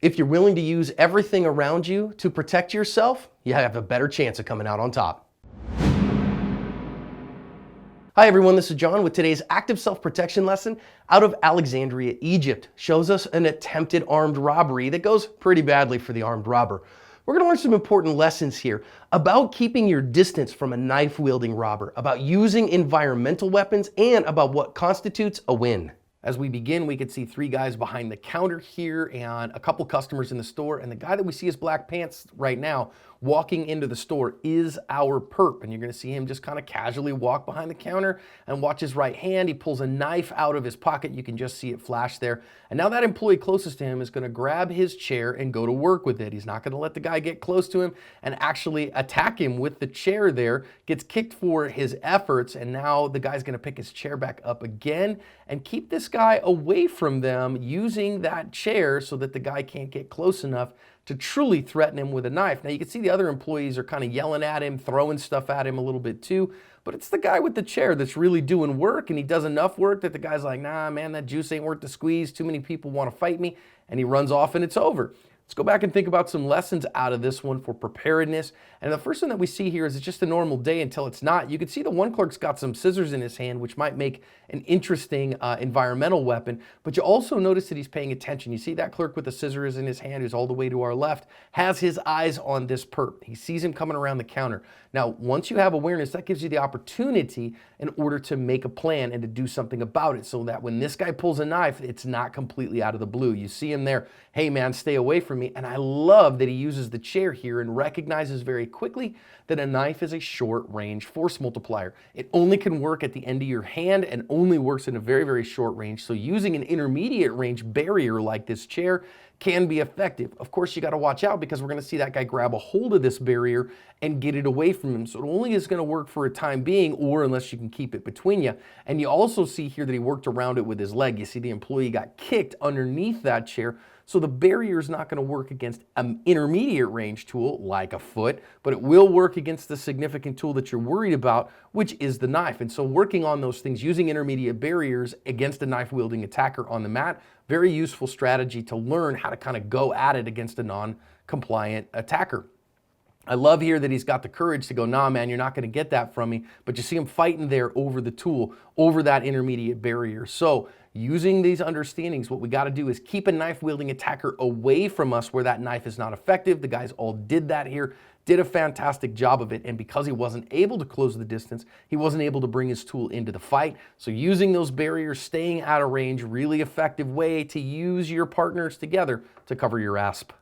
If you're willing to use everything around you to protect yourself, you have a better chance of coming out on top. Hi everyone, this is John with today's active self-protection lesson out of Alexandria, Egypt. Shows us an attempted armed robbery that goes pretty badly for the armed robber. We're going to learn some important lessons here about keeping your distance from a knife-wielding robber, about using environmental weapons, and about what constitutes a win. As we begin, we can see three guys behind the counter here and a couple customers in the store. And the guy that we see as black pants right now walking into the store is our perp. And you're gonna see him just kind of casually walk behind the counter and watch his right hand. He pulls a knife out of his pocket. You can just see it flash there. And now that employee closest to him is gonna grab his chair and go to work with it. He's not gonna let the guy get close to him and actually attack him with the chair there. Gets kicked for his efforts. And now the guy's gonna pick his chair back up again and keep this guy away from them using that chair so that the guy can't get close enough to truly threaten him with a knife. Now you can see the other employees are kind of yelling at him, throwing stuff at him a little bit too, but it's the guy with the chair that's really doing work, and he does enough work that the guy's like, nah, man, that juice ain't worth the squeeze. Too many people want to fight me, and he runs off and it's over. Let's go back and think about some lessons out of this one for preparedness. And the first one that we see here is it's just a normal day until it's not. You can see the one clerk's got some scissors in his hand, which might make an interesting environmental weapon. But you also notice that he's paying attention. You see that clerk with the scissors in his hand, who's all the way to our left, has his eyes on this perp. He sees him coming around the counter. Now, once you have awareness, that gives you the opportunity in order to make a plan and to do something about it so that when this guy pulls a knife, it's not completely out of the blue. You see him there, hey man, stay away from me. And I love that he uses the chair here and recognizes very quickly that a knife is a short range force multiplier. It only can work at the end of your hand and only works in a very, very short range. So using an intermediate range barrier like this chair can be effective. Of course, you got to watch out because we're going to see that guy grab a hold of this barrier and get it away from him. So it only is going to work for a time being, or unless you can keep it between you. And you also see here that he worked around it with his leg. You see the employee got kicked underneath that chair. So the barrier is not going to work against an intermediate range tool like a foot, but it will work against the significant tool that you're worried about, which is the knife. And so working on those things, using intermediate barriers against a knife-wielding attacker on the mat, very useful strategy to learn how to kind of go at it against a non-compliant attacker. I love here that he's got the courage to go, nah, man, you're not going to get that from me. But you see him fighting there over the tool, over that intermediate barrier. So using these understandings, what we got to do is keep a knife-wielding attacker away from us where that knife is not effective. The guys all did that here, did a fantastic job of it. And because he wasn't able to close the distance, he wasn't able to bring his tool into the fight. So using those barriers, staying out of range, really effective way to use your partners together to cover your asp.